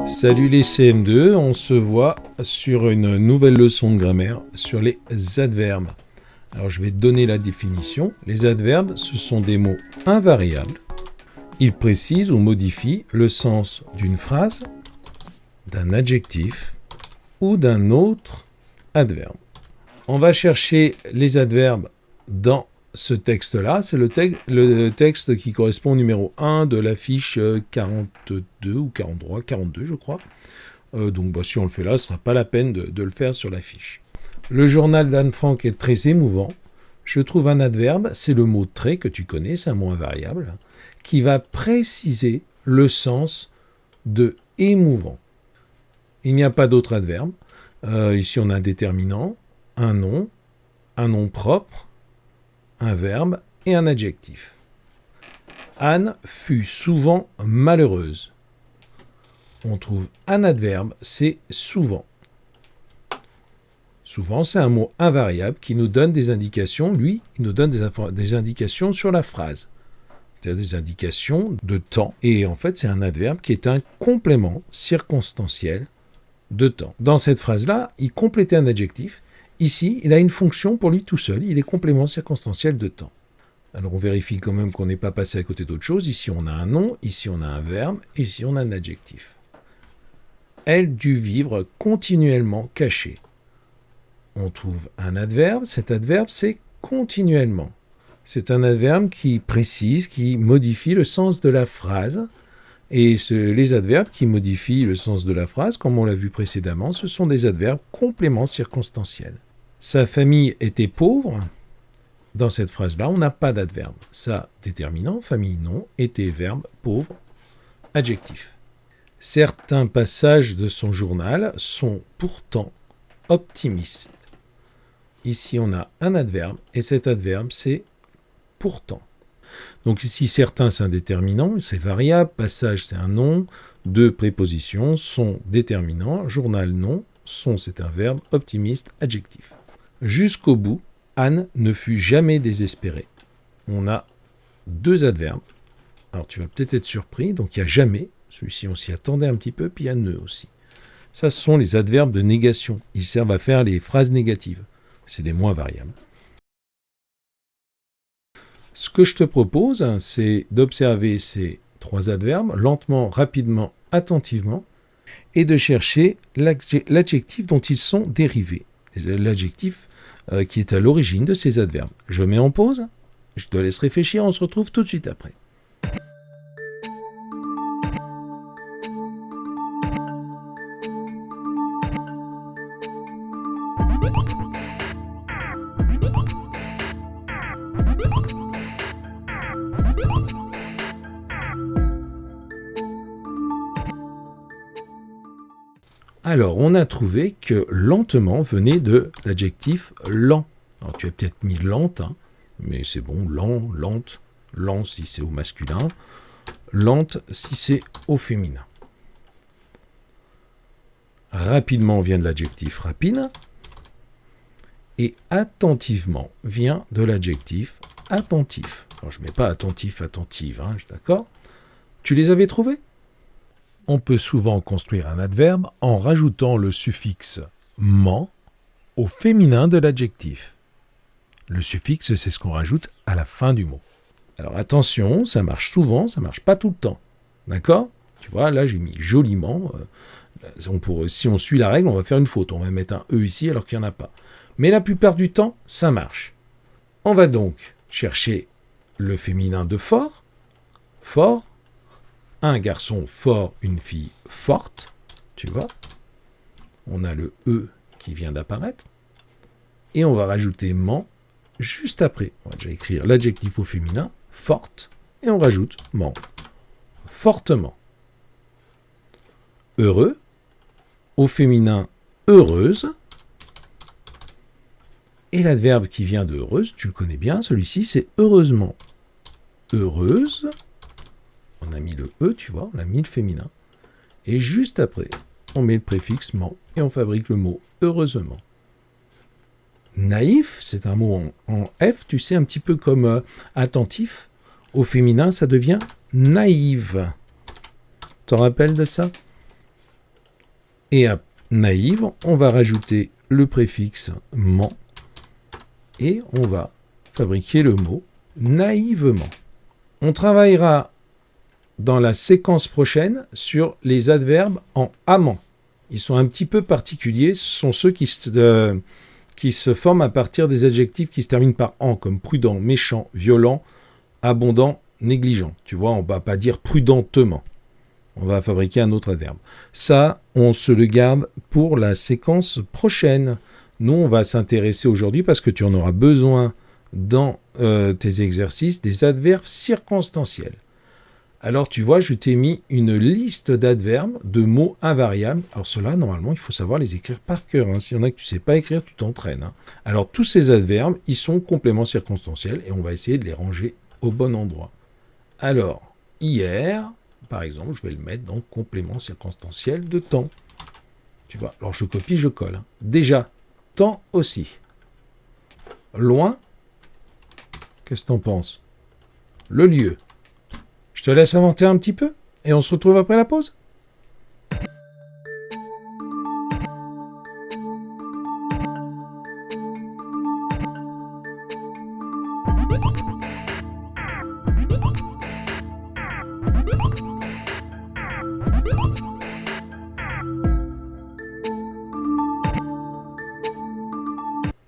Salut les CM2, on se voit sur une nouvelle leçon de grammaire sur les adverbes. Alors je vais te donner la définition. Les adverbes, ce sont des mots invariables. Ils précisent ou modifient le sens d'une phrase, d'un adjectif ou d'un autre adverbe. On va chercher les adverbes dans ce texte-là. C'est le texte qui correspond au numéro 1 de la fiche 42 ou 43, 42 je crois. Donc si on le fait là, ce ne sera pas la peine de le faire sur la fiche. Le journal d'Anne Frank est très émouvant. Je trouve un adverbe, c'est le mot très que tu connais, c'est un mot invariable, qui va préciser le sens de émouvant. Il n'y a pas d'autre adverbe. Ici on a un déterminant, un nom propre, un verbe et un adjectif. Anne fut souvent malheureuse. On trouve un adverbe, c'est souvent. Souvent, c'est un mot invariable qui nous donne des indications. Lui, il nous donne des indications sur la phrase. C'est-à-dire des indications de temps. Et en fait, c'est un adverbe qui est un complément circonstanciel de temps. Dans cette phrase-là, il complétait un adjectif. Ici, il a une fonction pour lui tout seul. Il est complément circonstanciel de temps. Alors, on vérifie quand même qu'on n'est pas passé à côté d'autre chose. Ici, on a un nom. Ici, on a un verbe. Ici, on a un adjectif. Elle dut vivre continuellement cachée. On trouve un adverbe. Cet adverbe, c'est continuellement. C'est un adverbe qui précise, qui modifie le sens de la phrase. Et les adverbes qui modifient le sens de la phrase, comme on l'a vu précédemment, ce sont des adverbes compléments circonstanciels. Sa famille était pauvre. Dans cette phrase-là, on n'a pas d'adverbe. Ça, déterminant, famille non, était verbe, pauvre, adjectif. Certains passages de son journal sont pourtant optimistes. Ici, on a un adverbe, et cet adverbe, c'est pourtant. Donc ici, certains, c'est un déterminant, c'est variable, passage, c'est un nom, deux prépositions, sont déterminants, journal, nom, sont, c'est un verbe, optimiste, adjectif. Jusqu'au bout, Anne ne fut jamais désespérée. On a deux adverbes. Alors tu vas peut-être être surpris, donc il y a jamais, celui-ci on s'y attendait un petit peu, puis il y a ne aussi. Ça, ce sont les adverbes de négation. Ils servent à faire les phrases négatives. C'est des mots invariables. Ce que je te propose, c'est d'observer ces trois adverbes lentement, rapidement, attentivement, et de chercher l'adjectif dont ils sont dérivés, l'adjectif qui est à l'origine de ces adverbes. Je mets en pause, je te laisse réfléchir, on se retrouve tout de suite après. Alors, on a trouvé que lentement venait de l'adjectif lent. Alors, tu as peut-être mis lente, mais c'est bon, lent, lente, lent si c'est au masculin, lente si c'est au féminin. Rapidement vient de l'adjectif rapide, et attentivement vient de l'adjectif attentif. Alors, je ne mets pas attentif, attentive, d'accord ? Tu les avais trouvés ? On peut souvent construire un adverbe en rajoutant le suffixe « ment » au féminin de l'adjectif. Le suffixe, c'est ce qu'on rajoute à la fin du mot. Alors attention, ça marche souvent, ça ne marche pas tout le temps. D'accord ? Tu vois, là j'ai mis joliment. Si on suit la règle, on va faire une faute. On va mettre un « e » ici alors qu'il n'y en a pas. Mais la plupart du temps, ça marche. On va donc chercher le féminin de fort. Fort. Un garçon fort, une fille forte, tu vois. On a le « e » qui vient d'apparaître. Et on va rajouter « ment » juste après. On va déjà écrire l'adjectif au féminin, forte, et on rajoute « ment », fortement. Heureux, au féminin, heureuse. Et l'adverbe qui vient de heureuse, tu le connais bien, celui-ci, c'est heureusement. Heureuse. On a mis le « e », tu vois, on a mis le féminin. Et juste après, on met le préfixe « ment » et on fabrique le mot « heureusement ». Naïf, c'est un mot en F, tu sais, un petit peu comme attentif. Au féminin, ça devient naïve. T'en rappelles de ça ? Et à naïve, on va rajouter le préfixe ment et on va fabriquer le mot naïvement. On travaillera dans la séquence prochaine sur les adverbes en amant. Ils sont un petit peu particuliers, ce sont ceux qui se forment à partir des adjectifs qui se terminent par en, comme prudent, méchant, violent, abondant, négligent. Tu vois, on ne va pas dire prudentement. On va fabriquer un autre adverbe. Ça, on se le garde pour la séquence prochaine. Nous, on va s'intéresser aujourd'hui, parce que tu en auras besoin dans tes exercices, des adverbes circonstanciels. Alors, tu vois, je t'ai mis une liste d'adverbes, de mots invariables. Alors, ceux-là, normalement, il faut savoir les écrire par cœur. Hein. S'il y en a que tu ne sais pas écrire, tu t'entraînes. Hein. Alors, tous ces adverbes, ils sont compléments circonstanciels et on va essayer de les ranger au bon endroit. Alors, hier, par exemple, je vais le mettre dans complément circonstanciel de temps. Tu vois, alors je copie, je colle. Hein. Déjà, temps aussi. Loin, qu'est-ce que t'en penses? Le lieu. Je te laisse inventer un petit peu et on se retrouve après la pause.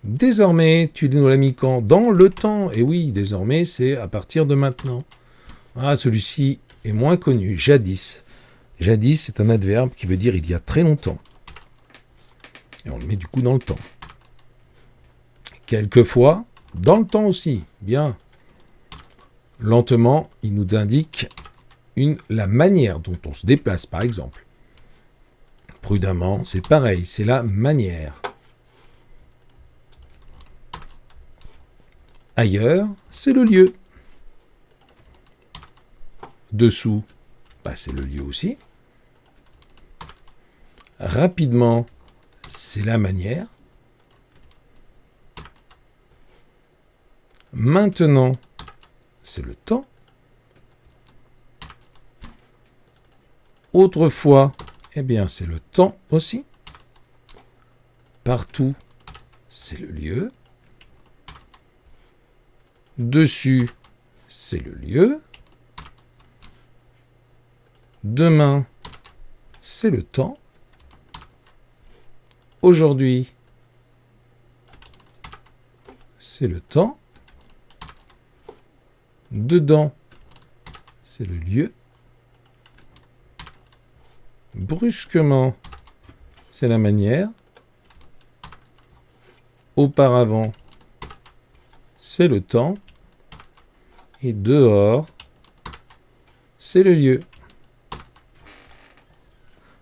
Désormais, tu nous l'as mis quand? Dans le temps. Et oui, désormais, c'est à partir de maintenant. Ah, celui-ci est moins connu. Jadis. Jadis, c'est un adverbe qui veut dire il y a très longtemps. Et on le met du coup dans le temps. Quelquefois, dans le temps aussi. Bien. Lentement, il nous indique la manière dont on se déplace, par exemple. Prudemment, c'est pareil, c'est la manière. Ailleurs, c'est le lieu. Dessous, c'est le lieu aussi. Rapidement, c'est la manière. Maintenant, c'est le temps. Autrefois, c'est le temps aussi. Partout, c'est le lieu. Dessus, c'est le lieu. Demain, c'est le temps. Aujourd'hui, c'est le temps. Dedans, c'est le lieu. Brusquement, c'est la manière. Auparavant, c'est le temps. Et dehors, c'est le lieu.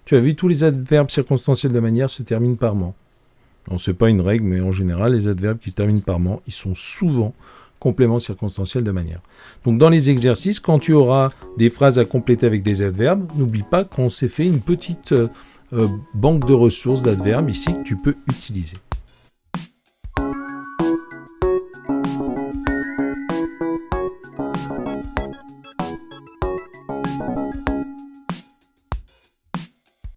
Tu as vu, tous les adverbes circonstanciels de manière se terminent par ment. Non, ce n'est pas une règle, mais en général, les adverbes qui se terminent par ment, ils sont souvent compléments circonstanciels de manière. Donc, dans les exercices, quand tu auras des phrases à compléter avec des adverbes, n'oublie pas qu'on s'est fait une petite banque de ressources d'adverbes ici que tu peux utiliser.